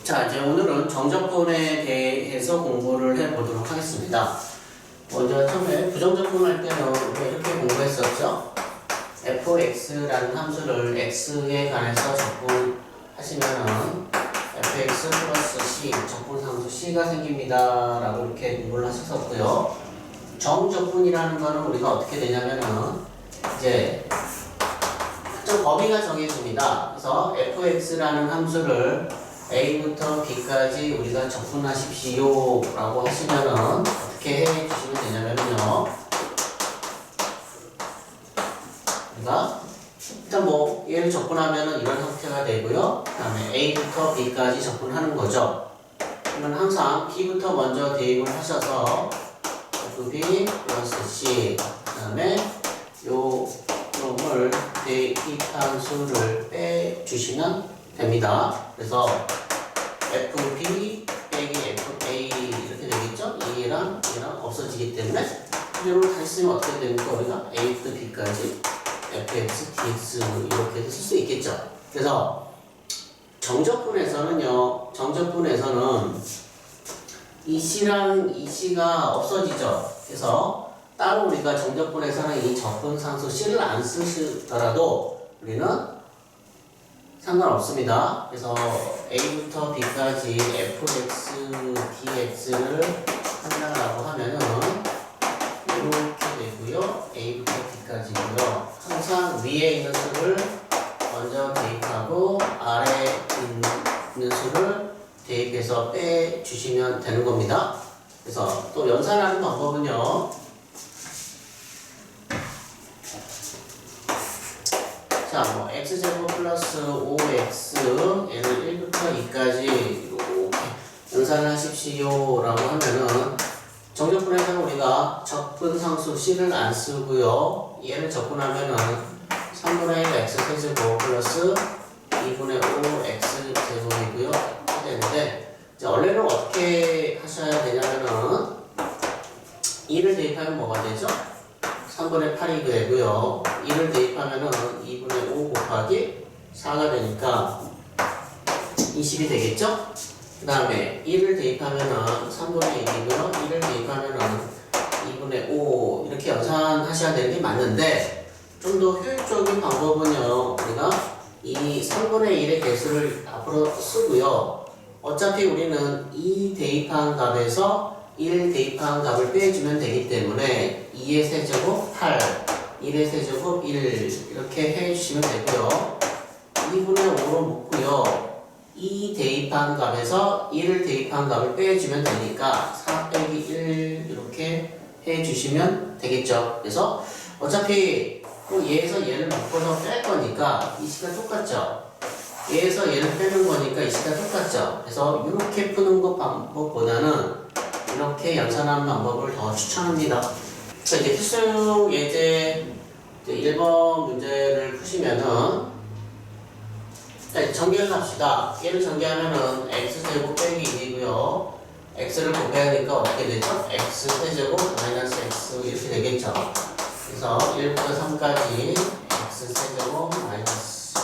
자, 이제 오늘은 정적분에 대해서 공부를 해보도록 하겠습니다. 먼저 처음에 부정적분할 때는 우리가 이렇게 공부했었죠. fx라는 함수를 x에 관해서 적분하시면은 fx 플러스 c, 적분상수 c가 생깁니다 라고 이렇게 공부를 하셨었고요. 정적분이라는 거는 우리가 어떻게 되냐면은 이제 좀 범위가 정해집니다. 그래서 fx라는 함수를 a부터 b까지 우리가 적분하십시오 라고 하시면은 어떻게 해주시면 되냐면요, 우리가 일단 뭐 얘를 적분하면은 이런 형태가 되고요. 그 다음에 a부터 b까지 적분하는 거죠. 그러면 항상 b부터 먼저 대입을 하셔서 fb 플러스 c, 그 다음에 요 놈을 대입한 수를 빼주시면 됩니다. 그래서 fb 빼기 fa 이렇게 되겠죠? 얘랑 얘랑 없어지기 때문에 이대로 다시 쓰면 어떻게 됩니까? 우리가 a부터 b까지 fx, dx 이렇게 쓸 수 있겠죠? 그래서 정적분에서는요, 정적분에서는 이 c랑 이 c가 없어지죠? 그래서 따로 우리가 정적분에서는 이 적분상수 c를 안 쓰시더라도 우리는 상관없습니다. 그래서 a부터 b까지 fx, dx를 한다라고 하면은 이렇게 되고요. a부터 b까지고요. 항상 위에 있는 수를 먼저 대입하고 아래에 있는 수를 대입해서 빼주시면 되는 겁니다. 그래서 또 연산하는 방법은요, 자, 뭐 x제곱 플러스 5x 얘를 1부터 2까지 이렇게 연산을 하십시오 라고 하면은 정적분에서는 우리가 적분상수 c를 안 쓰고요, 얘를 적분하면은 3분의 1 x세제곱 플러스 2분의 5 x제곱이고요 이렇게 되는데, 이제 원래는 어떻게 하셔야 되냐면은 2를 대입하면 뭐가 되죠? 3분의 8이 되고요. 2를 대입하면은 2분의 5 곱하기 4가 되니까 20이 되겠죠? 그 다음에 1을 대입하면은 3분의 1이고요. 1을 대입하면은 2분의 5 이렇게 연산하셔야 되는 게 맞는데, 좀 더 효율적인 방법은요, 우리가 이 3분의 1의 개수를 앞으로 쓰고요. 어차피 우리는 2 대입한 값에서 1 대입한 값을 빼주면 되기 때문에 2의 세제곱 8, 1의 세제곱 1 이렇게 해주시면 되고요. 2분의 5로 묶고요. 2 대입한 값에서 1을 대입한 값을 빼주면 되니까 4 빼기 1 이렇게 해주시면 되겠죠. 그래서 어차피 또 얘에서 얘를 묶어서 뺄 거니까 이 시가 똑같죠. 얘에서 얘를 빼는 거니까 이 시가 똑같죠. 그래서 이렇게 푸는 것 방법보다는 이렇게 연산하는 방법을 더 추천합니다. 자, 이제 필수 예제 1번 문제를 푸시면은, 자, 전개를 합시다. 얘를 전개하면은 x제곱 빼기 1이고요. x를 곱해야 하니까 어떻게 되죠? x세제곱 마이너스 x 이렇게 되겠죠. 그래서 1부터 3까지 x세제곱 마이너스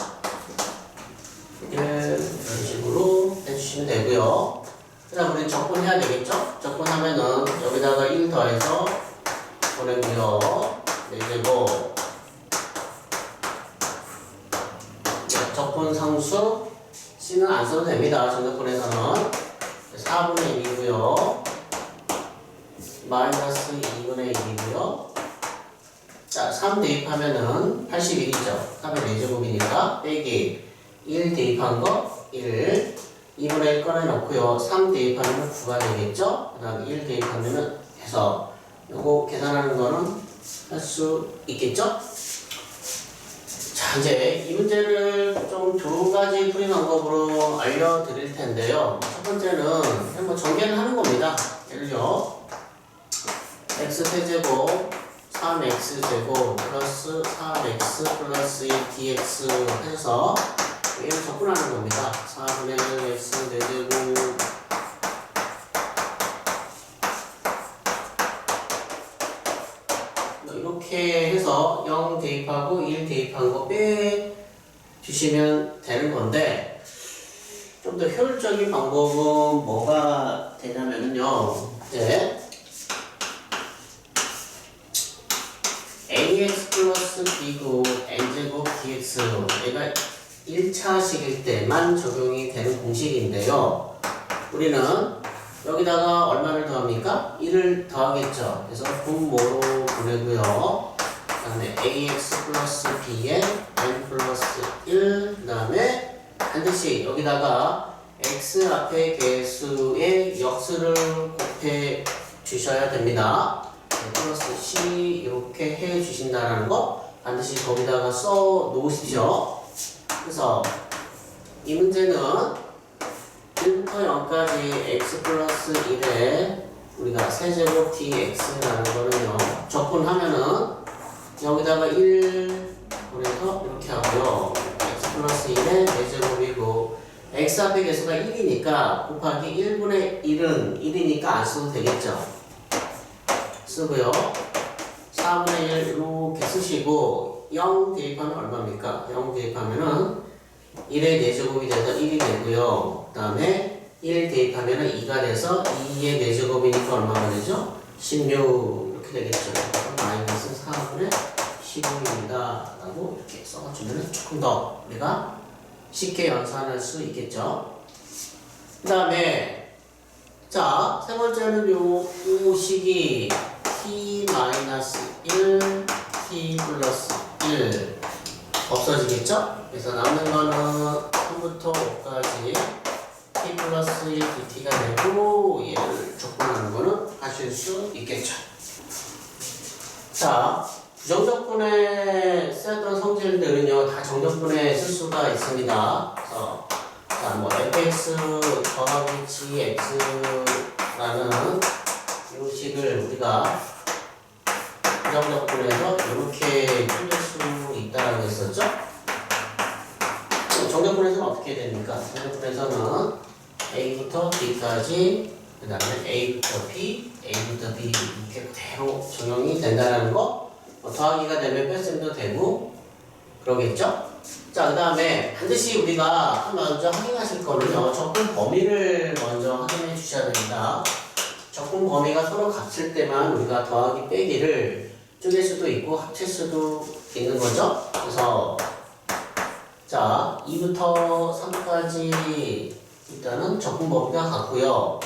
1 이런 식으로 해주시면 되고요. 그 다음 우리 적분해야 되겠죠? 적분하면은 여기다가 1 더해서 보내고요. 그리고 적분상수 c는 안 써도 됩니다. 정적분에서는 4분의 1이고요. 마이너스 2분의 1이고요. 자, 3 대입하면은 81이죠. 3의 4제곱이니까 빼기 1 대입한 거 1, 2분의 1 꺼내놓고요. 3 대입하면 9가 되겠죠? 그 다음 1 대입하면은 해서 요거 계산하는 거는 할 수 있겠죠? 자, 이제 이 문제를 좀 두 가지 풀이 방법으로 알려드릴 텐데요. 첫 번째는 뭐 전개를 하는 겁니다. 예를요, x세제곱 3x제곱 플러스 3x 플러스 2dx 해서 얘를 적분하는 겁니다. 4분의 1 x 4제곱 이렇게 해서 0 대입하고 1 대입한 거 빼주시면 되는 건데, 좀 더 효율적인 방법은 뭐가 되냐면요. 이제 ax 플러스 b고 n제곱 dx 얘가 1차식일 때만 적용이 되는 공식인데요. 우리는 여기다가 얼마를 더합니까? 1을 더하겠죠. 그래서 분모로 보내고요. 그 다음에 ax 플러스 b에 n 플러스 1, 그 다음에 반드시 여기다가 x 앞에 개수의 역수를 곱해 주셔야 됩니다. 플러스 c 이렇게 해 주신다는 거 반드시 거기다가 써 놓으십시오. 그래서 이 문제는 1부터 0까지 x 플러스 1에 우리가 세제곱 dx라는 거는요, 적분하면은 여기다가 1 보내서 이렇게 하고요. x 플러스 1에 4제곱이고 x 앞에 개수가 1이니까 곱하기 1분의 1은 1이니까 안 써도 되겠죠. 쓰고요. 4분의 1 이렇게 쓰시고 0 대입하면 얼마입니까? 0 대입하면은 1의 4제곱이 돼서 1이 되고요. 그 다음에 1 대입하면은 2가 돼서 2의 4제곱이니까 얼마가 되죠? 16 이렇게 되겠죠. 마이너스 4분의 15입니다. 라고 이렇게 써주면 조금 더 우리가 쉽게 연산할 수 있겠죠. 그 다음에 자, 세 번째는 요 식이 t-1, t 플러스 1 없어지겠죠? 그래서 남는 거는 3부터 5까지 t 플러스 1 dt가 되고 얘를 적분하는 거는 하실 수 있겠죠. 자, 부정적분에 쓰였던 성질들은요, 다 정적분에 쓸 수가 있습니다. 그래서 자, 뭐 fx 더하기 gx라는 이 식을 우리가 부정적분에서 이렇게 풀릴 수 있다라고 했었죠. 정적분에서는 어떻게 됩니까? 정적분에서는 a부터 b까지, 그 다음에 a부터 b, a부터 b 이렇게 그대로 적용이 된다는 거. 더하기가 되면 뺄셈도 되고 그러겠죠? 자, 그 다음에 반드시 우리가 먼저 확인하실 거는요, 적분 범위를 먼저 확인해 주셔야 됩니다. 적분 범위가 서로 같을 때만 우리가 더하기 빼기를 쪼갤 수도 있고 합칠 수도 있는 거죠. 그래서 자, 2부터 3까지 일단은 적분 범위가 같고요.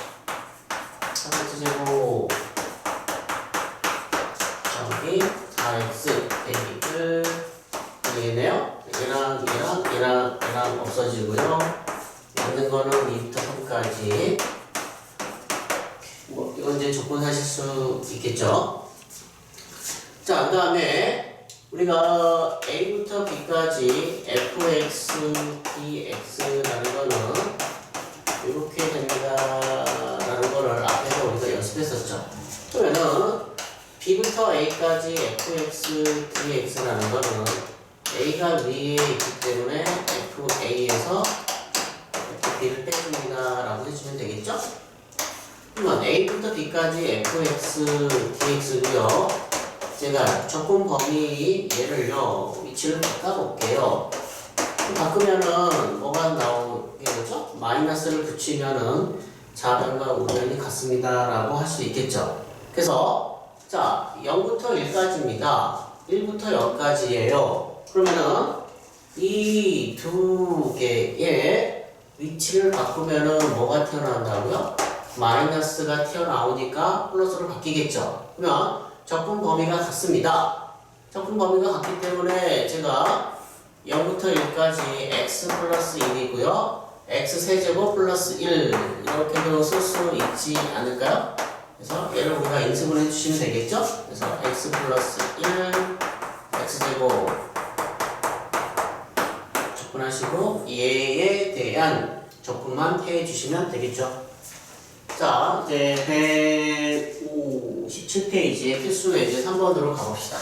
3번째 제곱 저기 4x 빼기 끝 되겠네요. 얘랑 없어지고요. 남는 거는 2부터 3까지. 뭐 이건 이제 적분하실 수 있겠죠. 자, 그 다음에 우리가 a부터 b까지 fx, dx라는 거는 이렇게 됩니다라는 거를 앞에서 우리가 연습했었죠. 그러면은 b부터 a까지 fx, dx라는 거는 a가 위에 있기 때문에 fa에서 b를 빼줍니다 라고 해주면 되겠죠? 그러면 a부터 b까지 fx, dx고요. 제가 적분 범위 얘를요, 위치를 바꿔볼게요. 바꾸면은 뭐가 나오게 되죠? 마이너스를 붙이면은 좌변과 우변이 같습니다 라고 할 수 있겠죠. 그래서 자, 0부터 1까지입니다. 1부터 0까지예요. 그러면은 이 두 개의 위치를 바꾸면은 뭐가 튀어나온다고요? 마이너스가 튀어나오니까 플러스로 바뀌겠죠. 그러면 적분 범위가 같습니다. 적분 범위가 같기 때문에 제가 0부터 1까지 x 플러스 1이고요. x 세제곱 플러스 1 이렇게도 쓸 수 있지 않을까요? 그래서 얘를 우리가 인수분 해주시면 되겠죠? 그래서 x 플러스 1 x제곱 적분하시고 얘에 대한 적분만 해주시면 되겠죠? 자, 이제 157페이지의 필수 예제 3번으로 가봅시다.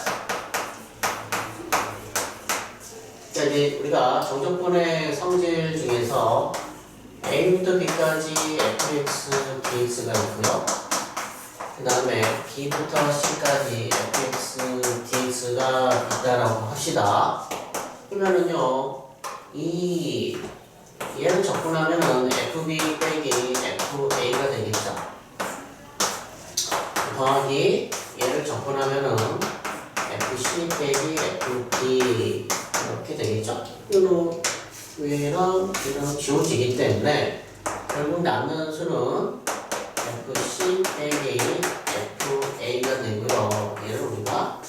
자, 이제 우리가 정적분의 성질 중에서 a부터 b까지 fx, dx가 있고요. 그 다음에 b부터 c까지 fx, dx가 있다라고 합시다. 그러면은요, 이 얘를 적분하면은 fb 빼기 fa가 되겠죠. 더하기 얘를 적분하면은 fc 빼기 fb 이렇게 되겠죠. 이거 얘랑 얘랑 지워지기 때문에 결국 남는 수는 fc 빼기 fa가 되고요. 얘를 우리가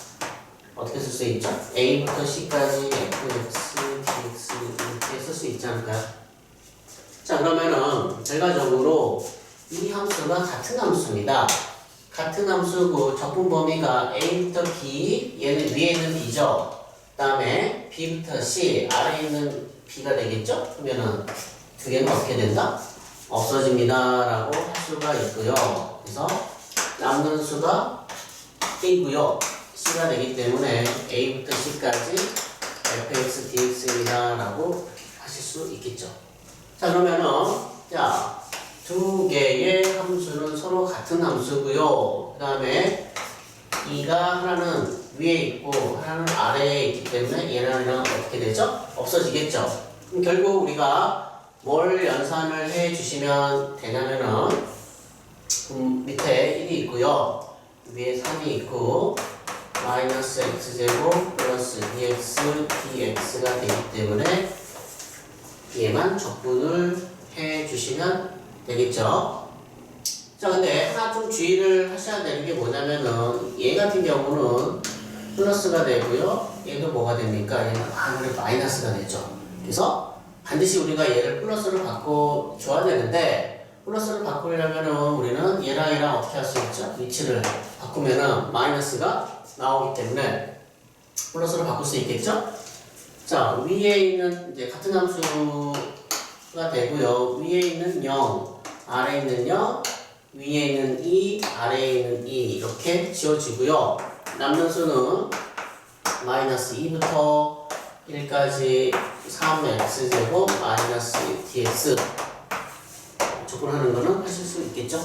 어떻게 쓸 수 있죠? a부터 c까지 fx, dx 이렇게 쓸 수 있지 않을까요? 자, 그러면은 결과적으로 이 함수가 같은 함수입니다. 같은 함수고 적분 범위가 a부터 b, 얘는 위에 있는 b죠. 그 다음에 b부터 c, 아래에 있는 b가 되겠죠? 그러면은 두 개는 어떻게 된다? 없어집니다 라고 할 수가 있고요. 그래서 남는 수가 a고요. c가 되기 때문에 a부터 c까지 fx dx입니다 라고 하실 수 있겠죠. 자, 그러면은 자, 두 개의 함수는 서로 같은 함수고요. 그 다음에 이가 하나는 위에 있고 하나는 아래에 있기 때문에 얘랑 어떻게 되죠? 없어지겠죠. 그럼 결국 우리가 뭘 연산을 해 주시면 되냐면은 밑에 1이 있고요. 위에 3이 있고 마이너스 x제곱 플러스 2x dx가 되기 때문에 얘만 적분을 해 주시면 되겠죠. 자, 근데 하나 좀 주의를 하셔야 되는 게 뭐냐면은 얘 같은 경우는 플러스가 되고요. 얘도 뭐가 됩니까? 얘는 아무래도 마이너스가 되죠. 그래서 반드시 우리가 얘를 플러스로 바꿔줘야 되는데 플러스를 바꾸려면은 우리는 얘랑 어떻게 할 수 있죠? 위치를 바꾸면은 마이너스가 나오기 때문에 플러스로 바꿀 수 있겠죠? 자, 위에 있는 이제 같은 함수가 되고요. 위에 있는 0, 아래에 있는 0, 위에 있는 2, 아래에 있는 2 이렇게 지워지고요. 남는 수는 마이너스 2부터 1까지 3x제곱 마이너스 dx 적분하는 거는 하실 수 있겠죠?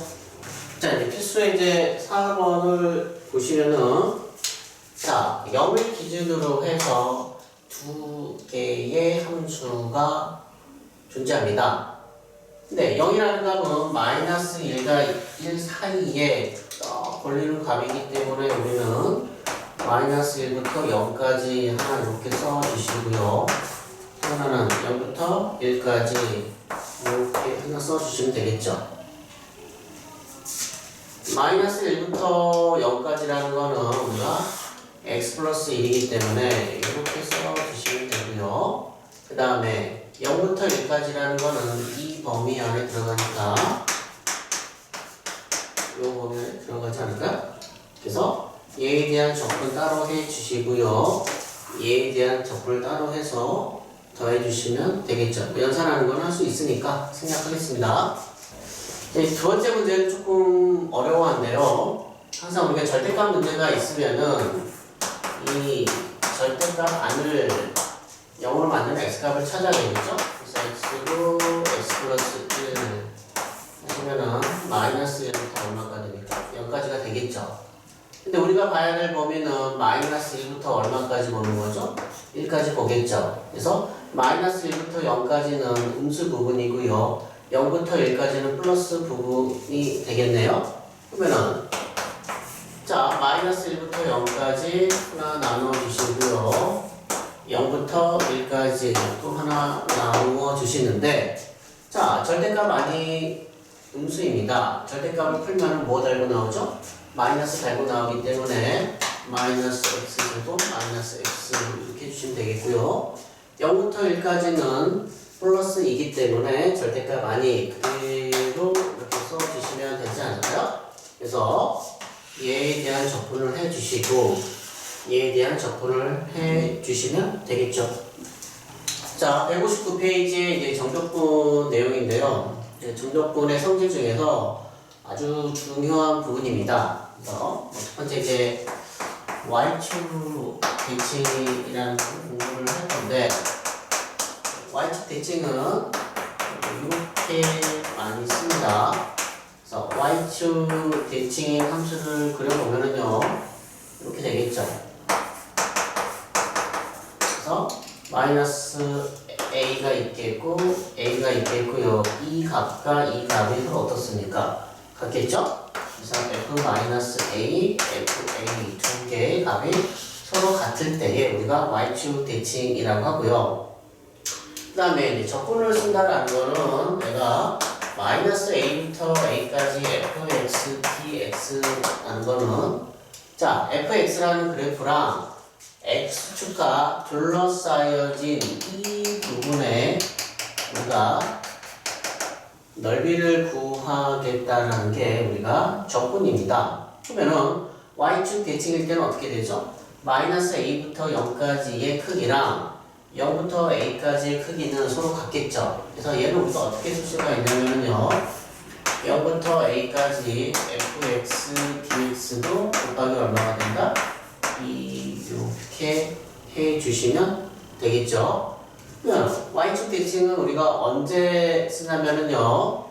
자, 이제 필수의 이제 4번을 보시면은 자, 0을 기준으로 해서 두 개의 함수가 존재합니다. 근데 0이라는 값은 마이너스 1과 1 사이에 걸리는 값이기 때문에 우리는 마이너스 1부터 0까지 하나 이렇게 써주시고요. 하나는 0부터 1까지 이렇게 하나 써주시면 되겠죠. 마이너스 1부터 0까지라는 거는 우리가 x 플러스 1이기 때문에 이렇게 써주시면 되고요. 그 다음에 0부터 1까지라는 거는 이 범위 안에 들어가니까 이 범위 안에 들어가지 않을까? 그래서 얘에 대한 적분 따로 해주시고요. 얘에 대한 적분을 따로 해서 더해주시면 되겠죠. 연산하는 건 할 수 있으니까 생략하겠습니다. 두 번째 문제는 조금 어려워한데요. 항상 우리가 절대값 문제가 있으면은 이 절대값 안을 0으로 만드는 x값을 찾아야 되겠죠? 그래서 x로 x 플러스 1 하시면은 마이너스 1부터 얼마가 됩니까? 0까지가 되겠죠? 근데 우리가 봐야 될 범위는 마이너스 1부터 얼마까지 보는 거죠? 1까지 보겠죠? 그래서 마이너스 1부터 0까지는 음수 부분이고요. 0부터 1까지는 플러스 부분이 되겠네요. 그러면은 자, 마이너스 1부터 0까지 하나 나눠주시고요. 0부터 1까지 또 하나 나누어 주시는데 자, 절대값 아니 음수입니다. 절대값을 풀면 뭐 달고 나오죠? 마이너스 달고 나오기 때문에 마이너스 x제곱 마이너스 x 이렇게 해주시면 되겠고요. 0부터 1까지는 플러스이기 때문에 절대값 아니 그대로 이렇게 써주시면 되지 않을까요? 그래서 얘에 대한 적분을 해주시고 얘에 대한 적분을 해주시면 되겠죠. 자, 159페이지에 이제 정적분 내용인데요. 정적분의 성질 중에서 아주 중요한 부분입니다. 그래서 첫 번째 이제 y축 대칭이라는 공부를 할 건데 y축 대칭은 이렇게 많이 씁니다. 그래서 y축 대칭인 함수를 그려보면은요 이렇게 되겠죠. 그래서 마이너스 A가 있겠고요. 이 값과 이 값이 서로 어떻습니까? 같겠죠? 그래서 F-A, FA 두 개의 값이 서로 같을 때에 우리가 y축 대칭이라고 하고요. 그 다음에 적분을 쓴다라는 거는 내가 마이너스 a부터 a까지 fx, dx라는 거는 자, fx라는 그래프랑 x축과 둘러싸여진 이 부분에 우리가 넓이를 구하겠다는 게 우리가 적분입니다. 그러면은 y축 대칭일 때는 어떻게 되죠? 마이너스 a부터 0까지의 크기랑 0부터 a까지의 크기는 서로 같겠죠. 그래서 얘를 우리가 어떻게 쓸 수가 있냐면요. 0부터 a까지 fx, dx도 곱하기 얼마가 된다? 이렇게 해주시면 되겠죠. 그러면 y축 대칭은 우리가 언제 쓰냐면요.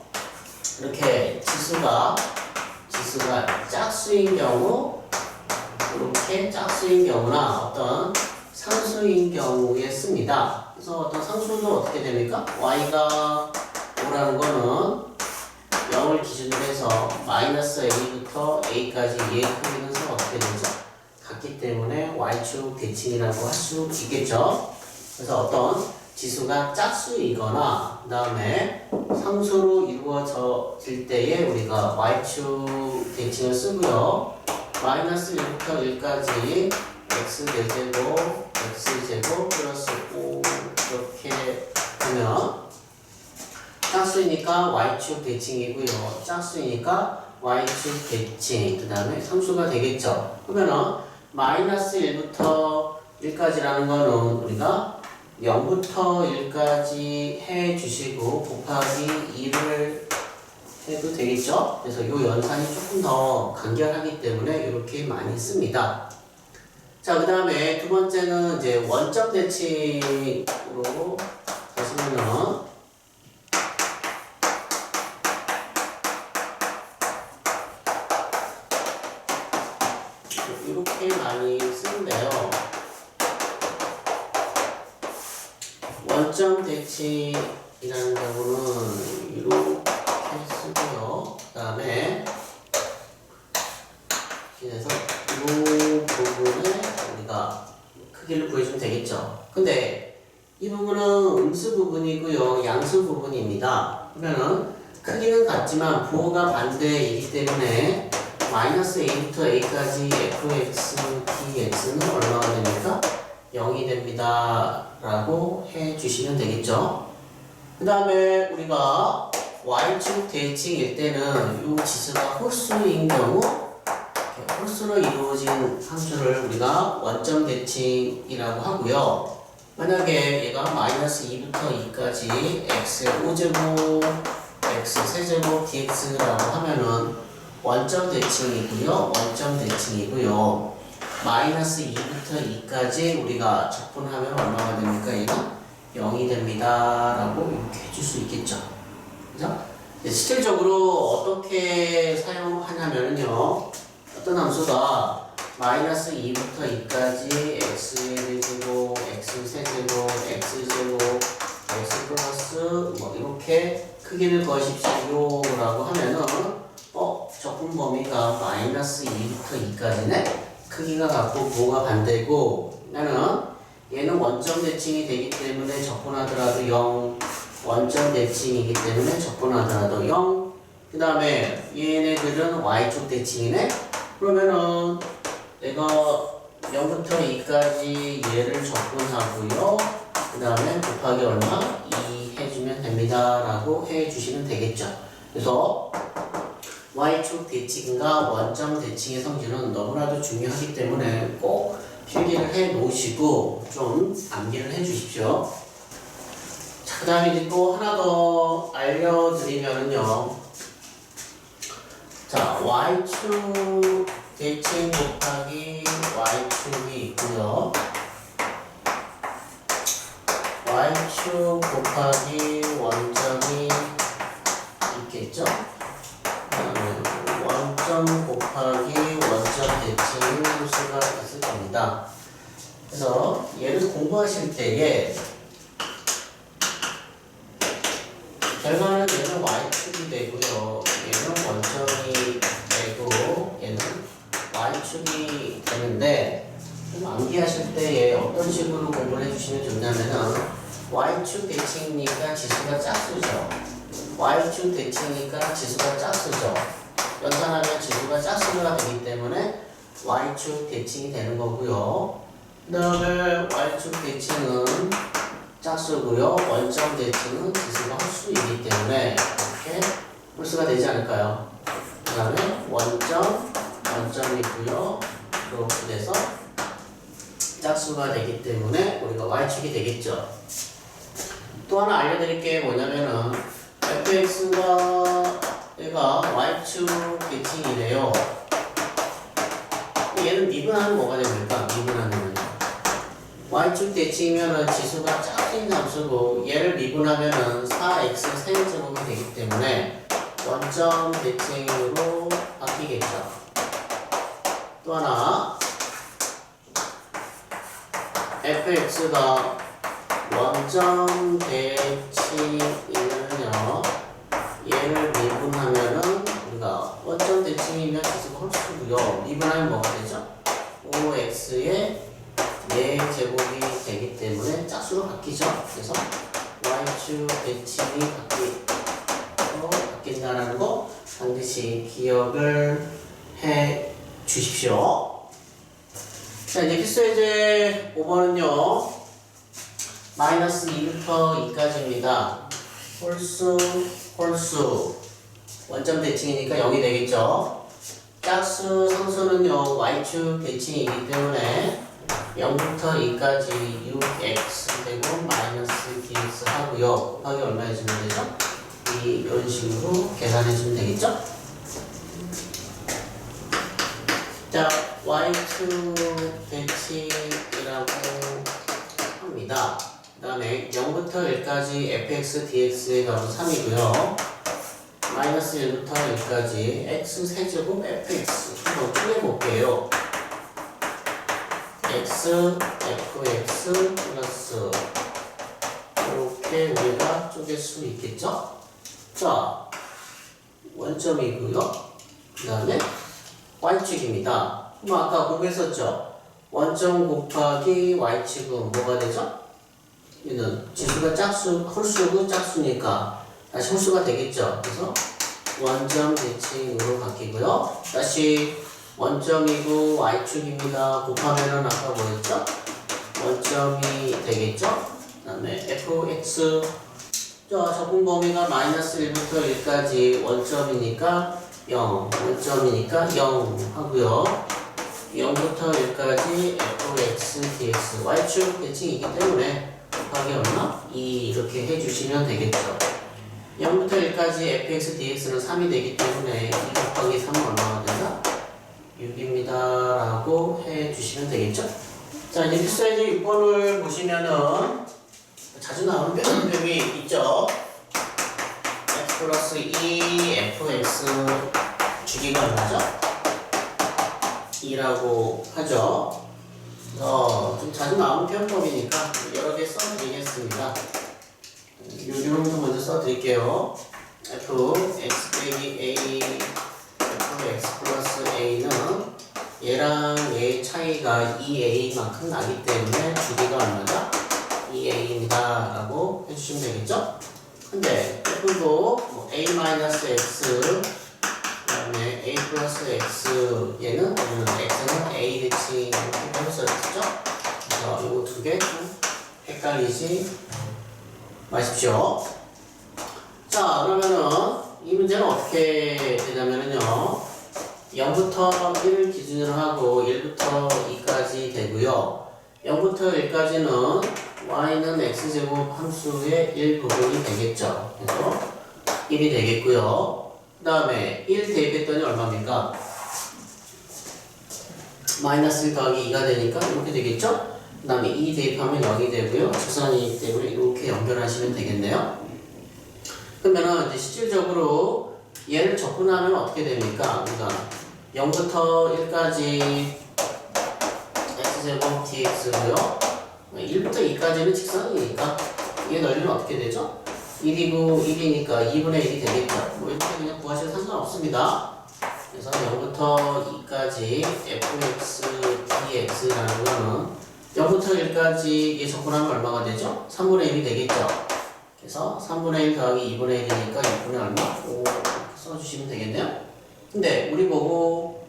이렇게 지수가 짝수인 경우, 이렇게 짝수인 경우나 어떤 상수인 경우에 씁니다. 그래서 어떤 상수도 어떻게 됩니까? y가 5라는 거는 0을 기준으로 해서 마이너스 a부터 a까지 얘의 크기는 서로 어떻게 되죠? 같기 때문에 y축 대칭이라고 할 수 있겠죠. 그래서 어떤 지수가 짝수이거나 그 다음에 상수로 이루어질 때에 우리가 y축 대칭을 쓰고요. 마이너스 1부터 1까지 x제곱, x제곱 플러스 5 이렇게 하면 짝수이니까 y축 대칭이고요. 짝수이니까 y축 대칭, 그 다음에 상수가 되겠죠. 그러면은 마이너스 1부터 1까지라는 거는 우리가 0부터 1까지 해주시고 곱하기 2를 해도 되겠죠? 그래서 이 연산이 조금 더 간결하기 때문에 이렇게 많이 씁니다. 자, 그 다음에 두 번째는 이제 원점 대칭으로 가시면은 이렇게 많이 쓰는데요. 원점 대칭이라는 경우는 이렇게 쓰고요. 그 다음에 그래서 이 부분에 우리가 크기를 구해주면 되겠죠. 근데 이 부분은 음수 부분이고요. 양수 부분입니다. 그러면은 크기는 같지만 부호가 반대이기 때문에 마이너스 a부터 a까지 fx, dx는 얼마가 됩니까? 0이 됩니다. 라고 해주시면 되겠죠. 그 다음에 우리가 y축 대칭일 때는 이 지수가 홀수인 경우 홀수로 이루어진 상수를 우리가 원점 대칭이라고 하고요. 만약에 얘가 마이너스 2부터 2까지 x의 5제곱, x 세제곱 dx라고 하면은 원점 대칭이고요. 마이너스 2부터 2까지 우리가 적분하면 얼마가 됩니까? 얘가 0이 됩니다. 라고 이렇게 해줄 수 있겠죠. 그죠? 실질적으로 어떻게 사용하냐면요. 어떤 함수가 마이너스 2부터 2까지 x의 제곱, x 세제곱, x제곱, x 플러스 뭐 이렇게 크기를 구하십시오 라고 하면은 적분 범위가 마이너스 2부터 2까지네? 크기가 같고 부호가 반대고 얘는 원점 대칭이 되기 때문에 적분하더라도 0, 원점 대칭이기 때문에 적분하더라도 0. 그 다음에 얘네들은 y축 대칭이네? 그러면은 내가 0부터 2까지 얘를 적분하고요. 그 다음에 곱하기 얼마? 2 해주면 됩니다. 라고 해주시면 되겠죠. 그래서 y축 대칭과 원점 대칭의 성질은 너무나도 중요하기 때문에 꼭 필기를 해 놓으시고 좀 암기를 해 주십시오. 자, 그 다음에 이제 또 하나 더 알려드리면요. 자, y축 대칭 곱하기 y축이 있고요. y축 곱하기 원점이 있겠죠. 원점 곱하기 원점 대칭 함수가 있을 겁니다. 그래서 얘를 공부하실 때에 뭘 해주시면 좋냐면은 y축 대칭이니까 지수가 짝수죠. y축 대칭이니까 지수가 짝수죠. 연산하면 지수가 짝수가 되기 때문에 y축 대칭이 되는 거고요. 그 다음에 y축 대칭은 짝수고요. 원점 대칭은 지수가 홀수이기 때문에 이렇게 홀수가 되지 않을까요? 그 다음에 원점이고요. 이렇게 돼서 짝수가 되기 때문에 우리가 y축이 되겠죠. 또 하나 알려드릴 게 뭐냐면은 fx가 얘가 y축 대칭이래요. 얘는 미분하면 뭐가 됩니까? 미분하면 y축 대칭이면은 지수가 짝수인 함수고 얘를 미분하면은 4x 세제곱이 되기 때문에 원점 대칭으로 바뀌겠죠. 또 하나 fx가 원점 대칭이면요 얘를 미분하면은 우리가 원점 대칭이면 지수가 홀수고요. 미분하면 뭐가 되죠? 5x의 4제곱이 되기 때문에 짝수로 바뀌죠. 그래서 y축 대칭이 바뀐다라는 거 반드시 기억을 해 주십시오. 자, 이제 필수예제 5번은요 마이너스 2부터 2까지입니다. 홀수 원점 대칭이니까 0이 되겠죠. 짝수 상수는요 y축 대칭이기 때문에 0부터 2까지 6x 되고 마이너스 dx 하고요. 곱하기 얼마 해주면 되죠? 이런 식으로 계산해주면 되겠죠? 자, y축 대칭이라고 합니다. 그 다음에 0부터 1까지 fx dx의 값은 3이고요. 마이너스 1부터 1까지 x 세제곱 fx 한번 쪼개볼게요. x fx 플러스 이렇게 우리가 쪼갤 수 있겠죠? 자, 원점이고요. 그 다음에 y축입니다. 그럼 아까 공부했었죠? 원점 곱하기 y축은 뭐가 되죠? 얘는 지수가 홀수고 짝수니까 다시 홀수가 되겠죠. 그래서 원점 대칭으로 바뀌고요. 다시 원점이고 y축입니다. 곱하면은 아까 뭐였죠? 원점이 되겠죠? 그 다음에 fx 자, 적분 범위가 마이너스 1부터 1까지 원점이니까 0, 원점이니까 0 하고요. 0부터 1까지 fx dx y축 대칭이기 때문에 곱하기 얼마? 2 이렇게 해주시면 되겠죠. 0부터 1까지 fx dx는 3이 되기 때문에 2 곱하기 3은 얼마가 된다? 6입니다 라고 해주시면 되겠죠. 자, 이제 필수예제 6번을 보시면은 자주 나오는 변형이 있죠. x 플러스 2 fx 주기가 얼마죠? 2라고 하죠. 좀 자주 나오는 표현법이니까 여러 개 써드리겠습니다. 요령도 먼저 써드릴게요. fx 빼기 a fx 플러스 a는 얘랑 얘의 차이가 2a만큼 나기 때문에 주기가 얼마죠? 2a입니다 라고 해주시면 되겠죠? 근데 f도 뭐 a-x 그 다음에 a 플러스 x 얘는 x는 a 대칭 이렇게 써졌죠? 그래서 이거 두 개 좀 헷갈리지 마십시오. 자, 그러면은 이 문제는 어떻게 되냐면요 0부터 1을 기준으로 하고 1부터 2까지 되고요. 0부터 1까지는 y는 x제곱 함수의 일부분이 되겠죠. 그래서 1이 되겠고요. 그 다음에 1 대입했더니 얼마입니까? 마이너스 1 더하기 2가 되니까 이렇게 되겠죠? 그 다음에 2 대입하면 0이 되고요. 직선이기 때문에 이렇게 연결하시면 되겠네요. 그러면은 이제 실질적으로 얘를 접근하면 어떻게 됩니까? 그러니까 0부터 1까지 x제곱 dx고요. 1부터 2까지는 직선이니까 얘 넓이는 어떻게 되죠? 1이고 1이니까 2분의 1이 되겠죠. 뭐 이렇게 그냥 구하셔도 상관없습니다. 그래서 0부터 2까지 fx dx라는 거는 0부터 1까지 접근하면 얼마가 되죠? 3분의 1이 되겠죠? 그래서 3분의 1 더하기 2분의 1이니까 6분의 얼마? 5 써주시면 되겠네요. 근데 우리 보고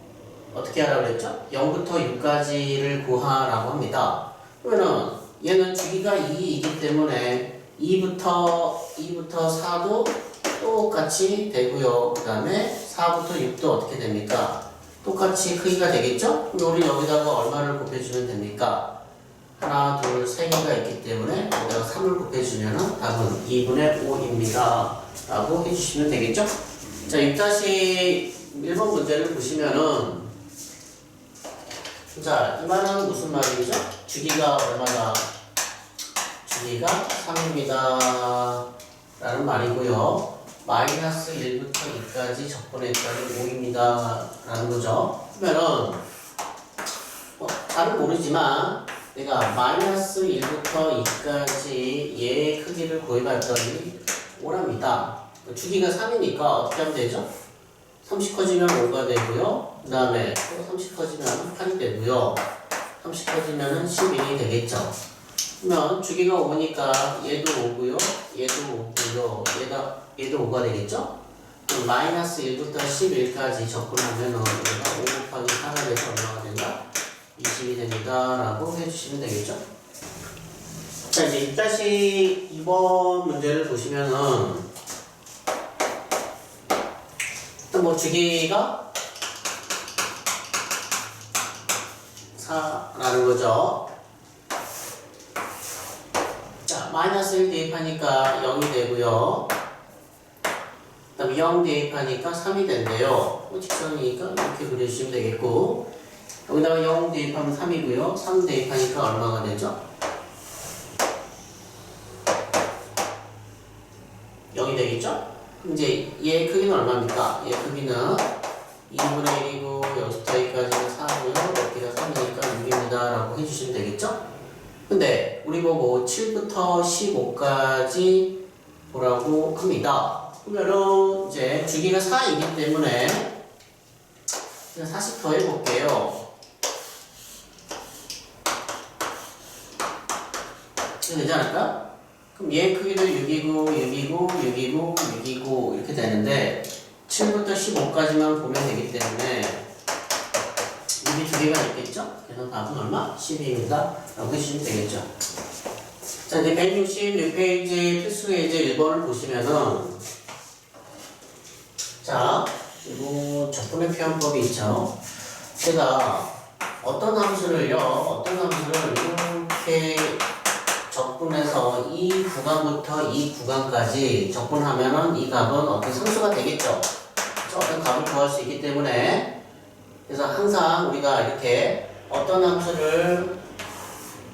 어떻게 하라고 그랬죠? 0부터 6까지를 구하라고 합니다. 그러면은 얘는 주기가 2이기 때문에 2부터 4도 똑같이 되고요. 그 다음에 4부터 6도 어떻게 됩니까? 똑같이 크기가 되겠죠? 그럼 우리 여기다가 얼마를 곱해주면 됩니까? 하나, 둘, 세 개가 있기 때문에 여기다가 3을 곱해주면 답은 2분의 5입니다. 라고 해주시면 되겠죠? 자, 6-1번 문제를 보시면은 자, 이 말은 무슨 말이죠? 주기가 얼마다? 주기가 3입니다. 라는 말이고요. 마이너스 1부터 2까지 적분했더니 5입니다. 라는 거죠. 그러면은 답은 모르지만 내가 마이너스 1부터 2까지 얘의 크기를 구해봤더니 5랍니다. 주기가 3이니까 어떻게 하면 되죠? 30 커지면 5가 되고요. 그 다음에 또 30 커지면 8이 되고요. 30 커지면 11이 되겠죠. 그러면 주기가 5니까 얘도 5고요. 얘도 5고요. 얘도 5가 되겠죠? 그럼 마이너스 1부터 11까지 접근하면 얘가 5 곱하기 4가 돼서 얼마가 된다? 20이 됩니다. 라고 해주시면 되겠죠? 자, 이제 2-2번 문제를 보시면은 일단 뭐 주기가 4라는 거죠. 자, 마이너스 1 대입하니까 0이 되고요. 그 다음에 0 대입하니까 3이 된대요. 직선이니까 이렇게 그려주시면 되겠고, 여기다가 0 대입하면 3이고요. 3 대입하니까 얼마가 되죠? 0이 되겠죠? 이제 얘의 크기는 얼마입니까? 얘의 크기는 2분의 1이고 여기서부터 여기까지는 4고요. 여기가 3이니까 6입니다. 라고 해주시면 되겠죠? 근데 우리 보고 7부터 15까지 보라고 합니다. 그러면은 이제 주기가 4이기 때문에 그냥 40 더해볼게요. 이렇게 되지 않을까? 그럼 얘 크기도 6이고 6이고 6이고 6이고 이렇게 되는데 7부터 15까지만 보면 되기 때문에 6이 두 개가 있겠죠? 그래서 답은 얼마? 12입니다. 라고 해주시면 되겠죠. 자, 이제 166페이지 필수예제 1번을 보시면은 자, 그리고 적분의 표현법이 있죠. 제가 어떤 함수를 이렇게 적분해서 이 구간부터 이 구간까지 적분하면은 이 값은 어떤 상수가 되겠죠. 어떤 값을 구할 수 있기 때문에 그래서 항상 우리가 이렇게 어떤 함수를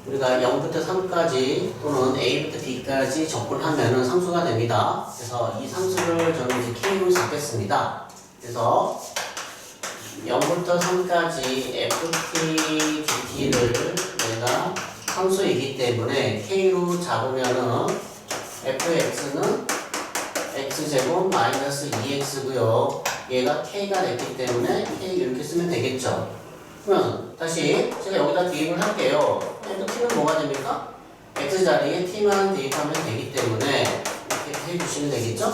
우리가 0부터 3까지 또는 A부터 B까지 적분하면은 상수가 됩니다. 그래서 이 상수를 저는 이제 K로 잡겠습니다. 그래서 0부터 3까지 FT, DT를 내가 상수이기 때문에 K로 잡으면은 fx는 x제곱 마이너스 2x고요. 얘가 K가 됐기 때문에 K 이렇게 쓰면 되겠죠. 그러면 다시 제가 여기다 대입을 할게요. 또 T는 뭐가 됩니까? x 자리에 T만 대입하면 되기 때문에 이렇게 해주시면 되겠죠?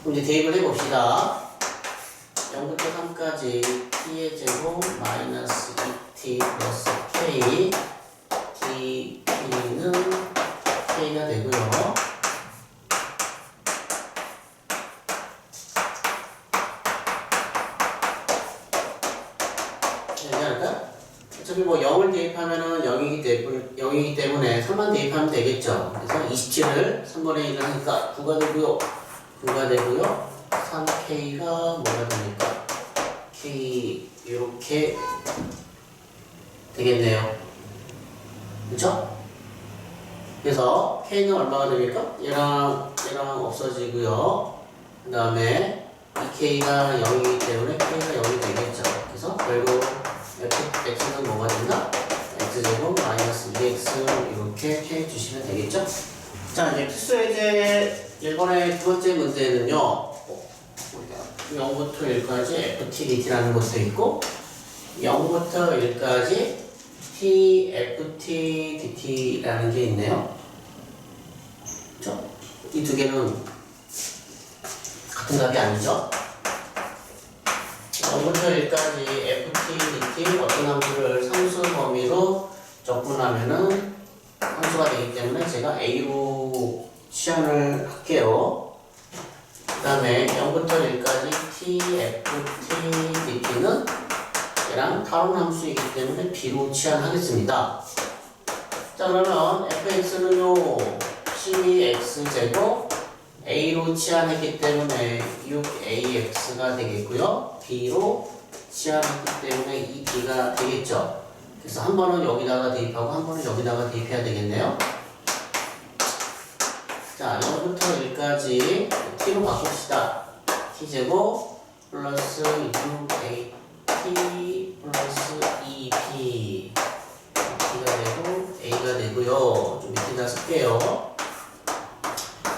그럼 이제 대입을 해봅시다. 0부터 3까지 T의 제곱 마이너스 2T 플러스 K T는 K가 되고요. 되지 않을까? 어차피 뭐 0을 대입하면은 0이기 때문에 3만 대입하면 되겠죠. 그래서 27을 3분의 1을 하니까 9가 되고요. 9가 되고요. 3K가 뭐가 됩니까? K 이렇게 되겠네요. 그쵸? 그래서 K는 얼마가 됩니까? 얘랑 없어지고요. 그 다음에 이 K가 0이기 때문에 K가 0이 되겠죠. 그래서 결국 X는 뭐가 된다? X제곱 마이너스 2X 이렇게 해주시면 되겠죠? 자, 이제 필수예제 1번의 두 번째 문제는요. 0부터 1까지 FT, DT라는 것도 있고 0부터 1까지 t, ft, dt라는 게 있네요. 그렇죠? 이 두 개는 같은 값이 아니죠? 0부터 1까지 ft, dt 어떤 함수를 상수 범위로 적분하면은 함수가 되기 때문에 제가 a로 취한을 할게요. 그 다음에 0부터 1까지 t, ft, dt는 얘랑 다른 함수이기 때문에 b로 취한하겠습니다. 자, 그러면 fx는요 12x제곱 a로 취한했기 때문에 6ax가 되겠고요. b로 취한했기 때문에 2b가 되겠죠. 그래서 한 번은 여기다가 대입하고 한 번은 여기다가 대입해야 되겠네요. 자, 0부터 1까지 t로 바꿉시다. t제곱 플러스 6a t 플러스 2b b가 되고 a가 되고요. 좀 밑에다 쓸게요.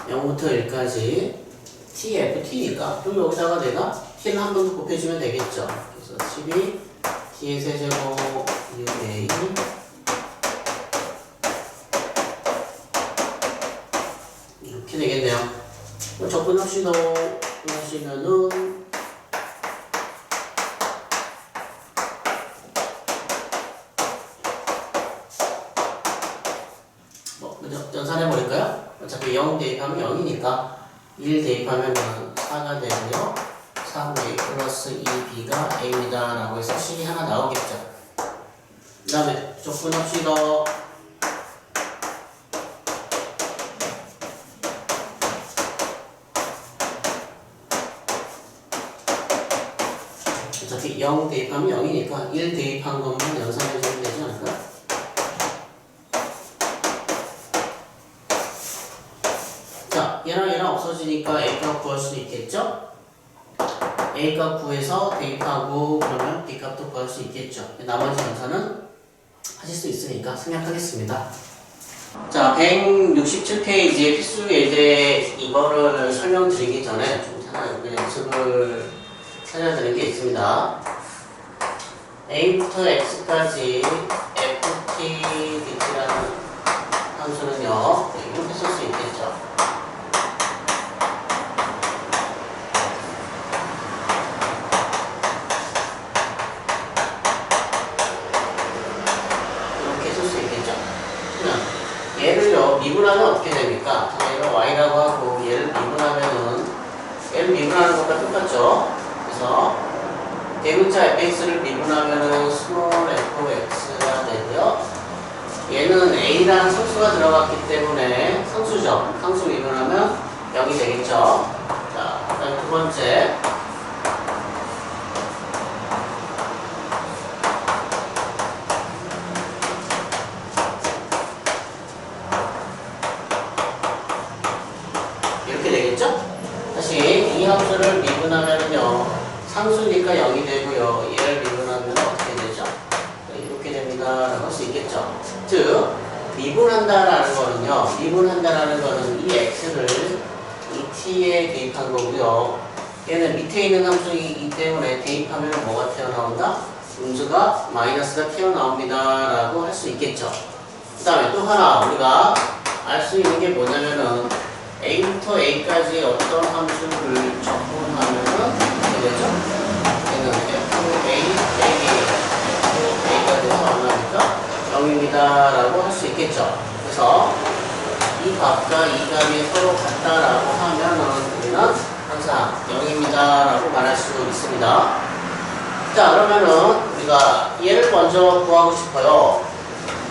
0부터 1까지 t, f, t니까 그럼 여기다가 내가 t를 한 번 더 곱해주면 되겠죠. 그래서 12 t의 세제곱 6a 이렇게 되겠네요. 적분합시다. 하시면은 연산해버릴까요? 어차피 0 대입하면 0이니까 1 대입하면 4가 되고요. 3a 플러스 2b가 a입니다. 라고 해서 식이 하나 나오겠죠. 그 다음에 적분합시다. 어차피 0 대입하면 0이니까 1 대입한 것만 연산해주면 되지 않을까? 얘랑 없어지니까 A값 구할 수 있겠죠? A값 구해서 대입하고 그러면 B값도 구할 수 있겠죠. 나머지 연산은 하실 수 있으니까 생략하겠습니다. 자, 167페이지의 필수 예제 이거를 설명드리기 전에 좀 하나 연습을 살려드릴 게 있습니다. A부터 X까지 FT, DT라는 함수는요, 이렇게 쓸 수 있겠죠. 얘를요 미분하면 어떻게 됩니까? 얘를 y라고 하고 얘를 미분하면은 얘를 미분하는 것과 똑같죠? 그래서 대문자 fx를 미분하면은 스몰 fx가 되고요. 얘는 a라는 상수가 들어갔기 때문에 상수죠. 상수 미분하면 0이 되겠죠. 자, 그다음 두 번째. 다시 이 함수를 미분하면요 상수니까 0이 되고요. 얘를 미분하면 어떻게 되죠? 이렇게 됩니다 라고 할 수 있겠죠. 즉 미분한다라는 거는요, 미분한다라는 거는 이 x를 이 t에 대입한 거고요. 얘는 밑에 있는 함수이기 때문에 대입하면 뭐가 튀어나온다? 음수가 마이너스가 튀어나옵니다 라고 할 수 있겠죠. 그 다음에 또 하나 우리가 알 수 있는 게 뭐냐면은 a부터 a까지 어떤 함수를 적분하면은 어떻게 되죠? 얘는 fa, a가 돼서 얼마입니까? 0입니다 라고 할 수 있겠죠. 그래서 이 값과 이 값이 서로 같다라고 하면은 우리는 항상 0입니다 라고 말할 수 있습니다. 자, 그러면은 우리가 얘를 먼저 구하고 싶어요.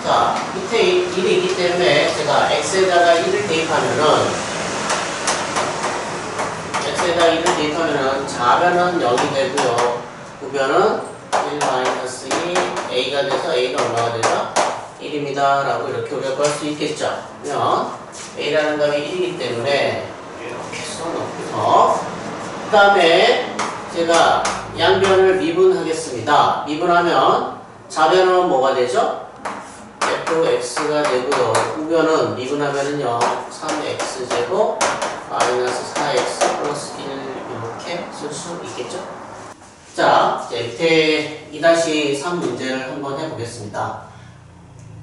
자, 밑에 1이 있기 때문에 제가 x에다가 1을 대입하면은 x에다 1을 대입하면은 좌변은 0이 되고요. 우변은 1-2 a가 돼서 a가 얼마가 되죠? 1입니다 라고 이렇게 우리가 구할 수 있겠죠. 그러면 a라는 값이 1이기 때문에 이렇게 써놓고서 그 다음에 제가 양변을 미분하겠습니다. 미분하면 좌변은 뭐가 되죠? fx가 되고요. 우변은 미분하면은요 3x제곱 마이너스 4x 플러스 1 이렇게 쓸 수 있겠죠? 자, 이제 밑에 2-3 문제를 한번 해보겠습니다.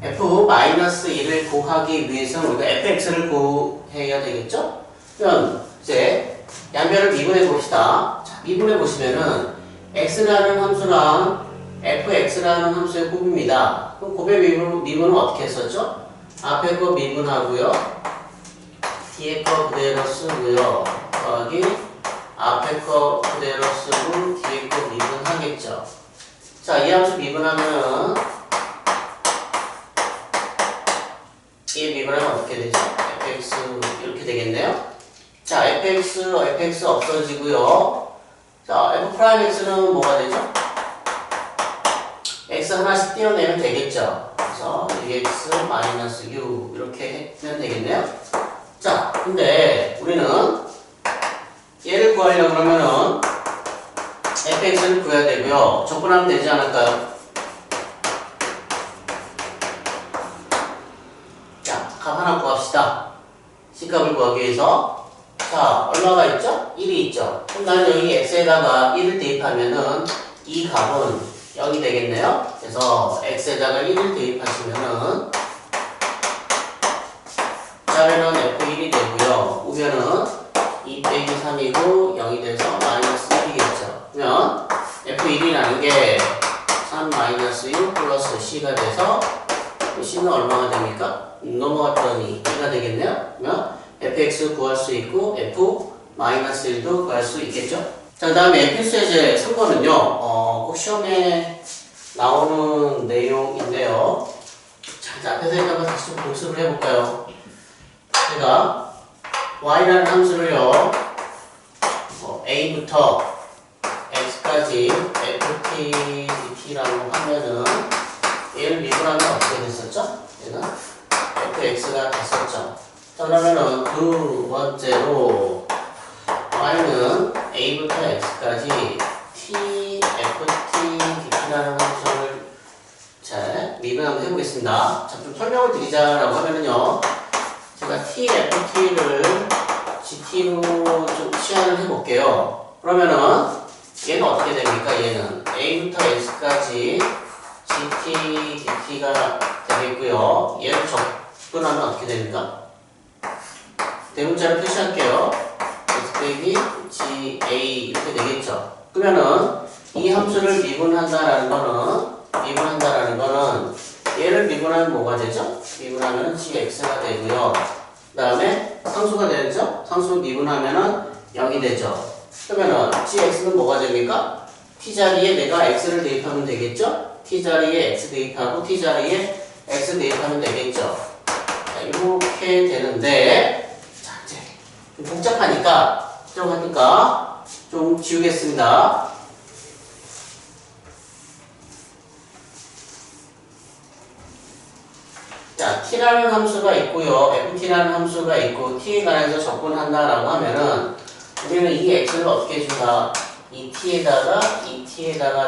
f-1을 구하기 위해서는 우리가 fx를 구해야 되겠죠? 그럼 이제 양변을 미분해 봅시다. 자, 미분해 보시면은 x라는 함수랑 fx라는 함수의 곱입니다. 그럼 곱의 미분은 어떻게 했었죠? 앞에 거 미분하고요. 뒤에 거 그대로 쓰고요. 더하기 앞에 거 그대로 쓰고 뒤에 거 미분하겠죠. 자, 이 함수 미분하면은 이 미분하면 어떻게 되죠? fx 이렇게 되겠네요. 자, fx 없어지고요. 자, f'x는 뭐가 되죠? x 하나씩 띄어내면 되겠죠. 그래서 2x-u 이렇게 하면 되겠네요. 자, 근데 우리는 얘를 구하려고 그러면은 fx를 구해야 되고요. 적분하면 되지 않을까요? 자, 값 하나 구합시다. C값을 구하기 위해서. 자, 얼마가 있죠? 1이 있죠. 그럼 나는 여기 x에다가 1을 대입하면은 이 값은 0이 되겠네요. 그래서 x에다가 1을 대입하시면은 좌변은 f1이 되고요. 우변은 2 빼기 3이고 0이 돼서 마이너스 1이겠죠. 그러면 f1이라는 게 3 마이너스 6 플러스 c가 돼서 c는 얼마가 됩니까? 넘어갔더니 2가 되겠네요. 그러면 fx 구할 수 있고 f-1도 구할 수 있겠죠. 자, 그 다음에 필수예제 3번은요 꼭 시험에 나오는 내용인데요. 자, 앞에서 한번 다시 좀 복습을 해볼까요? 제가 y라는 함수를요 a부터 x까지 ft, dt라고 하면은 얘를 미분하면 어떻게 됐었죠? 얘는 fx가 됐었죠. 자, 그러면은 두 번째로 y는 a부터 x까지 t, ft, dt라는 함수를 잘 미분 한번 해보겠습니다. 자, 좀 설명을 드리자라고 하면은요 제가 t, ft를 gt로 좀 치환을 해볼게요. 그러면은 얘는 어떻게 됩니까? 얘는 a부터 x까지 gt, dt가 되겠고요. 얘를 적분하면 어떻게 됩니까? 대문자를 표시할게요. x 빼기 ga 이렇게 되겠죠. 그러면은 이 함수를 미분한다라는 거는 얘를 미분하면 뭐가 되죠? 미분하면 gx가 되고요. 그 다음에 상수가 되죠? 상수 미분하면은 0이 되죠. 그러면은 gx는 뭐가 됩니까? t자리에 내가 x를 대입하면 되겠죠? t자리에 x 대입하고 t자리에 x 대입하면 되겠죠. 자, 이렇게 되는데 자, 이제 좀 복잡하니까 좀 지우겠습니다. 자, t라는 함수가 있고요. ft라는 함수가 있고 t에 관해서 적분한다라고 하면은 우리는 이 x를 어떻게 해준다? 이 t에다가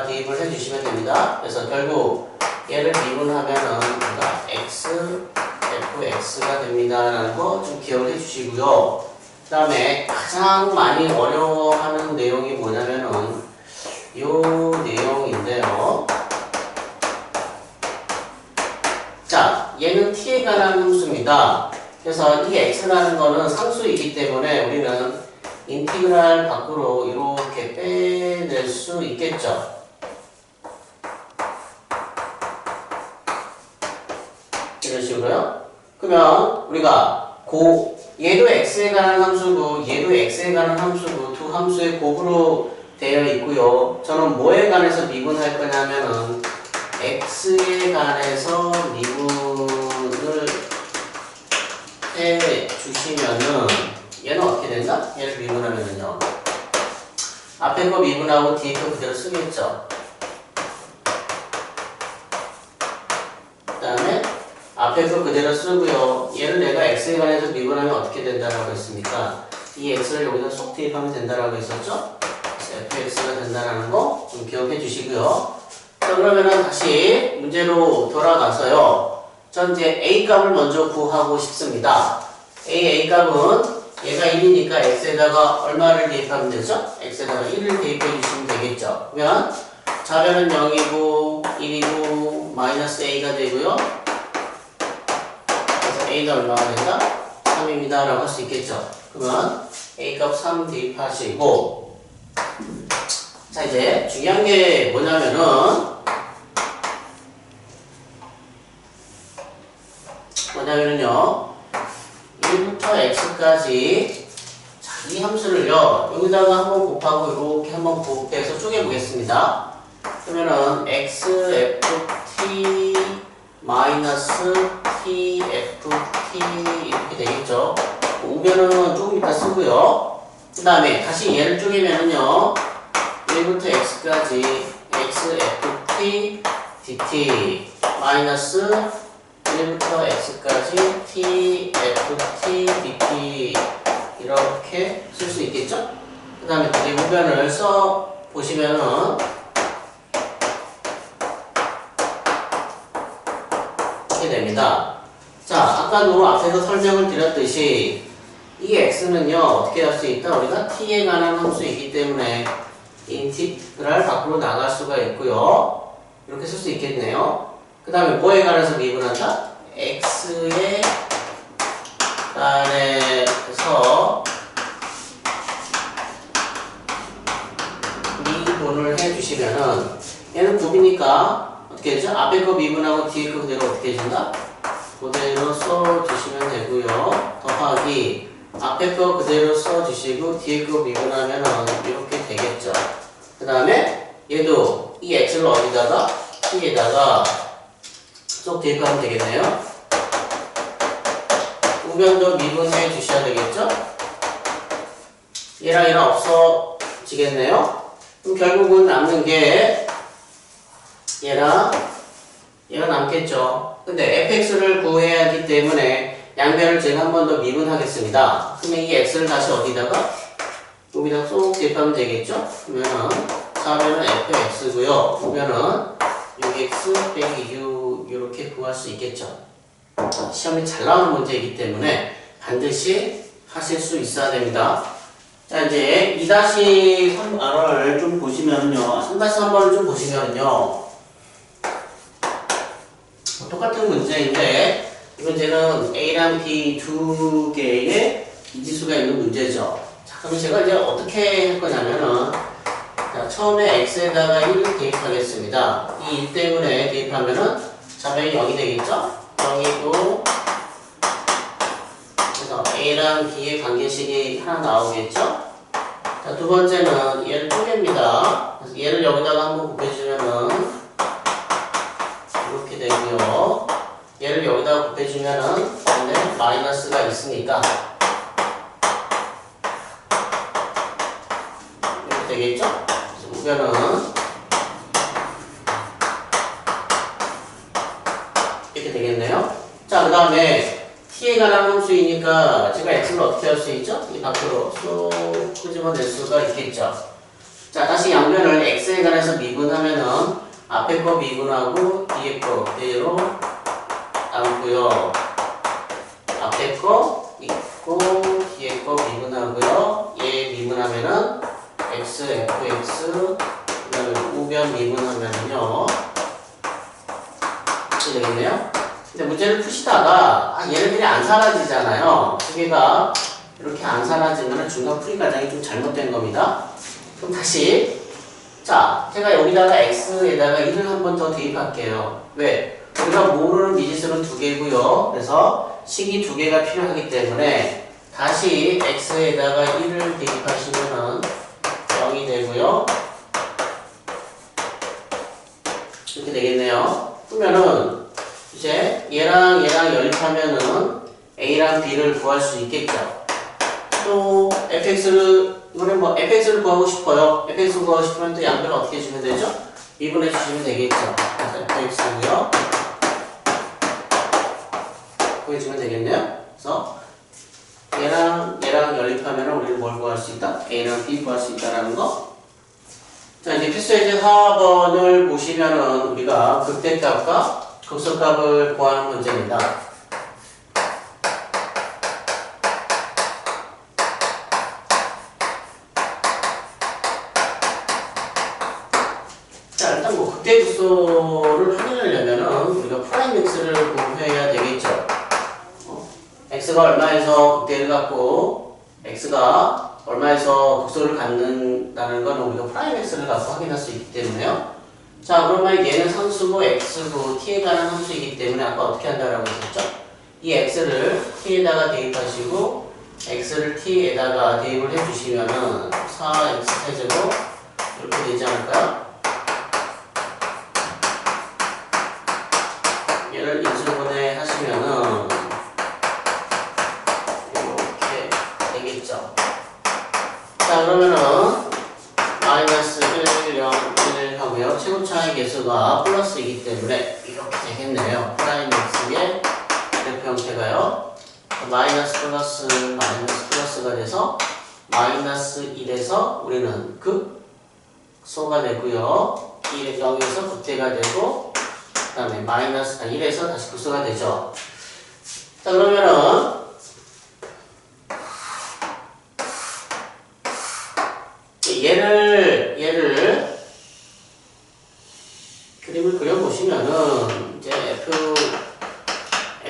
대입을 해주시면 됩니다. 그래서 결국 얘를 미분하면은 우리가 fx가 됩니다라는 거 좀 기억을 해주시고요. 그 다음에 가장 많이 어려워하는 내용이 뭐냐면은 이 내용인데요. 자, 얘는 t에 관한 함수입니다. 그래서 이 x라는 거는 상수이기 때문에 우리는 인티그랄 밖으로 이렇게 빼낼 수 있겠죠. 이런 식으로요. 그러면 우리가 얘도 x에 관한 함수고 얘도 x에 관한 함수고 두 함수의 곱으로 되어 있고요. 저는 뭐에 관해서 미분할 거냐면은 x에 관해서 미분을 해 주시면은 얘는 어떻게 된다? 얘를 미분하면은요 앞에 거 미분하고 뒤에 거 그대로 쓰겠죠. 그 다음에 앞에 거 그대로 쓰고요. 얘를 내가 x에 관해서 미분하면 어떻게 된다라고 했습니까? 이 x를 여기다 쏙 대입하면 된다라고 했었죠? fx가 된다라는 거 좀 기억해 주시고요. 자, 그러면은 다시 문제로 돌아가서요. 전 이제 a 값을 먼저 구하고 싶습니다. a 값은 얘가 1이니까 x에다가 얼마를 대입하면 되죠? x에다가 1을 대입해 주시면 되겠죠. 그러면 좌변은 0이고 1이고 마이너스 a가 되고요. a가 얼마가 된다? 3입니다 라고 할 수 있겠죠. 그러면 a값 3 대입하시고, 자 이제 중요한 게 뭐냐면은요 1부터 x까지 이 함수를요 여기다가 한번 곱하고 이렇게 한번 곱해서 쪼개보겠습니다. 그러면은 xft 마이너스 tft 이렇게 되겠죠. 우변은 조금 이따 쓰고요. 그 다음에 다시 얘를 쪼개면은요 1부터 x까지 xft dt 마이너스 1부터 x까지 tft dt 이렇게 쓸 수 있겠죠? 그 다음에 이 우변을 써 보시면은 이렇게 됩니다. 자, 아까도 앞에서 설명을 드렸듯이 이 x는요 어떻게 할 수 있다? 우리가 t에 관한 함수이기 때문에 인티그랄 밖으로 나갈 수가 있고요. 이렇게 쓸 수 있겠네요. 그 다음에 뭐에 관해서 미분한다? x에 관해서 미분을 해주시면은 얘는 곱이니까 어떻게 되죠? 앞에 거 미분하고 뒤에 거 그대로 어떻게 해준다? 그대로 써주시면 되고요. 더하기 앞에 거 그대로 써주시고 뒤에 거 미분하면은 이렇게 되겠죠. 그 다음에 얘도 이 x를 어디다가? t에다가 쏙 대입하면 되겠네요. 우변도 미분해 주셔야 되겠죠? 얘랑 얘랑 없어지겠네요. 그럼 결국은 남는 게 얘랑 얘가 남겠죠. 근데 fx를 구해야 하기 때문에 양변을 제가 한 번 더 미분하겠습니다. 그러면 이 x를 다시 어디다가? 여기다 쏙 대입하면 되겠죠? 그러면은 4면은 fx고요. 우변은 6x 빼기 6 이렇게 구할 수 있겠죠. 시험이 잘 나오는 문제이기 때문에 반드시 하실 수 있어야 됩니다. 자, 이제 2-3번을 좀 보시면요. 3-3번을 좀 보시면요. 똑같은 문제인데, 이 문제는 A랑 B 두 개의 이지수가 있는 문제죠. 자, 그럼 제가 이제 어떻게 할 거냐면은, 자, 처음에 X에다가 1을 대입하겠습니다. 이 1 때문에 대입하면은, 자변이 0이 되겠죠? 0이고, 그래서 A랑 B의 관계식이 하나 나오겠죠? 자, 두 번째는 얘를 쪼갭니다. 그래서 얘를 여기다가 한번 곱해주면은, 이렇게 되고요. 얘를 여기다가 곱해주면은, 근데 마이너스가 있으니까, 이렇게 되겠죠? 그래서 우변은, 이렇게 되겠네요. 자, 그 다음에 t에 관한 함수이니까 제가 x를 어떻게 할 수 있죠? 이 밖으로 쏙 끄집어낼 수가 있겠죠. 자, 다시 양변을 x에 관해서 미분하면은 앞에 거 미분하고 뒤에 거 그대로 남고요. 앞에 거 있고 뒤에 거 미분하고요. 얘 미분하면은 x, fx 그 다음에 우변 미분하면은요 이렇게 되겠네요. 근데 문제를 푸시다가 얘를 그냥 안 사라지잖아요. 두 개가 이렇게 안 사라지면 중간 풀이 과정이 좀 잘못된 겁니다. 그럼 다시 자, 제가 여기다가 x에다가 1을 한 번 더 대입할게요. 왜? 우리가 모르는 미지수는 두 개고요. 그래서 식이 두 개가 필요하기 때문에 다시 x에다가 1을 대입하시면은 0이 되고요. 이렇게 되겠네요. 그러면은 이제 얘랑 연립하면은 A랑 B를 구할 수 있겠죠. 또 fx를 이번엔 뭐 fx를 구하고 싶어요. fx를 구하고 싶으면 또 양변을 어떻게 해주면 되죠? 미분해 주시면 되겠죠. 그래서 fx고요. 구해주면 되겠네요. 그래서 얘랑 연립하면은 우리는 뭘 구할 수 있다? A랑 B 구할 수 있다라는 거. 자, 이제 필수예제 4번을 보시면은 우리가 극대값과 극소값을 구하는 문제입니다. 자, 일단 뭐 극대극소를 확인하려면은 우리가 프라임 x를 구해야 되겠죠. x가 얼마에서 극대를 갖고 x가 얼마에서 극소를 갖는다는 건 우리가 프라임 x를 갖고 확인할 수 있기 때문에요. 자, 그러면 얘는 상수고 x고 t에 관한 함수이기 때문에 아까 어떻게 한다라고 했었죠? 이 x를 t에다가 대입하시고 x를 t에다가 대입을 해주시면은 4x 세제곱 이렇게 되지 않을까요? 얘를 인수분해 하시면은 이렇게 되겠죠. 자, 그러면은 마이너스 1, 0, 1 하고요. 최고 차이 개수가 플러스이기 때문에 이렇게 되겠네요. 프라임 x의 그래프 형태가요. 마이너스 플러스가 돼서 마이너스 1에서 우리는 극소가 되고요. 0에서 극대가 되고 그 다음에 마이너스 1에서 다시 극소가 되죠. 자, 그러면은 얘를 그림을 그려보시면은 이제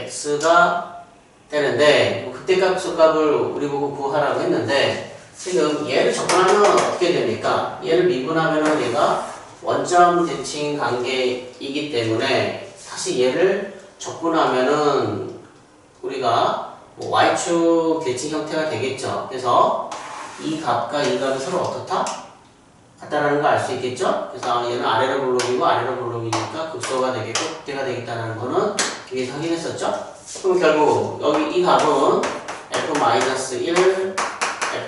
fx가 되는데 극대값 값을 우리 보고 구하라고 했는데 지금 얘를 접근하면 어떻게 됩니까? 얘를 미분하면은 얘가 원점 대칭 관계이기 때문에 사실 얘를 접근하면은 우리가 뭐 y축 대칭 형태가 되겠죠. 그래서 이 값과 이 값이 서로 어떻다? 같다라는 걸 알 수 있겠죠? 그래서 얘는 아래로 블록이고 아래로 블록이니까 극소가 되겠고 극대가 되겠다는 거는 여기서 확인했었죠? 그럼 결국 여기 이 값은 f-1,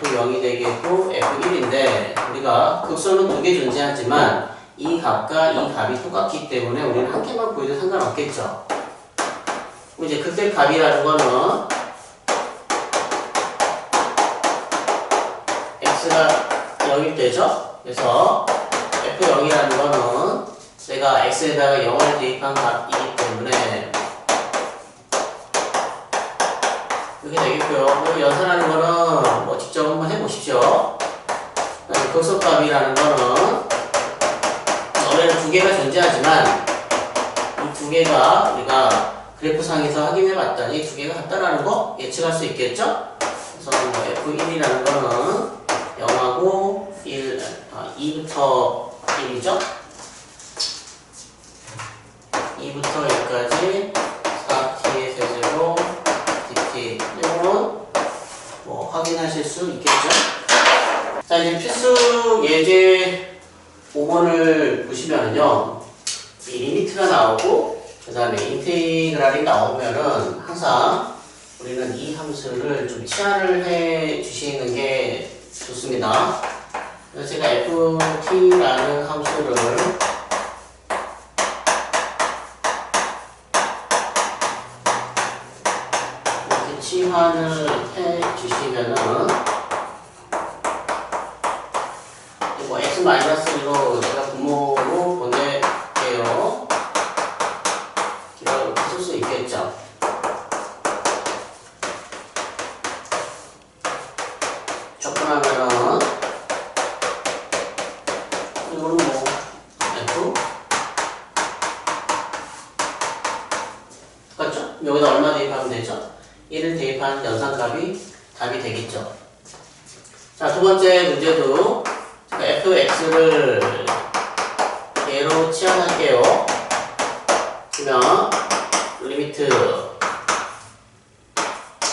f0이 되겠고 f1인데 우리가 극소는 두 개 존재하지만 이 값과 이 값이 똑같기 때문에 우리는 한 개만 구해도 상관없겠죠? 그럼 이제 극대 값이라는 거는 x가 0일 때죠? 그래서 f0이라는 거는 내가 x에다가 0을 대입한 값이기 때문에 이렇게 되겠고요. 그리고 연산하는 거는 뭐 직접 한번 해보십시오. 극소값이라는 거는 원래는 두 개가 존재하지만 이 두 개가 우리가 그래프상에서 확인해 봤더니 두 개가 같다라는 거 예측할 수 있겠죠? 그래서 뭐 f1이라는 거는 0하고 2부터 1이죠? 2부터 1까지 4t의 세제곱 dt 이거는 뭐 확인하실 수 있겠죠? 자, 이제 필수 예제 5번을 보시면은요 이 리미트가 나오고 그 다음에 인테그랄이 나오면은 항상 우리는 이 함수를 좀 치환을 해 주시는 게 좋습니다. 그래서 제가 ft라는 함수를 이렇게 치환을 해 주시면은 뭐 x-1로 제가 분모로 보낼게요. 이렇게 쓸 수 있겠죠. 접근하면은 이거는 뭐 f 똑같죠? 여기다 얼마 대입하면 되죠? 1을 대입한 연산값이 답이 되겠죠. 자, 두 번째 문제도 fx를 얘로 치환할게요. 그러면 리미트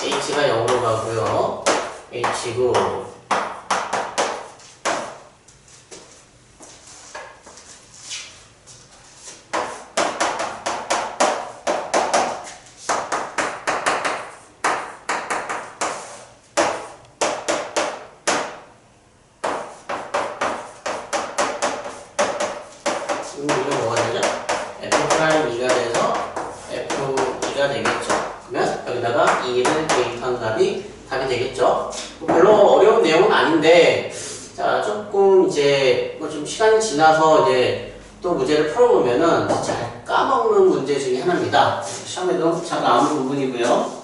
h가 0으로 가고요. h고 이거 뭐가 되죠? f'2가 돼서 f2가 되겠죠. 그러면 여기다가 2를 대입한 값이 답이 되겠죠. 별로 어려운 내용은 아닌데, 자, 조금 이제 뭐 좀 시간이 지나서 이제 또 문제를 풀어보면은 잘 까먹는 문제 중에 하나입니다. 시험에도 잘 나오는 부분이고요.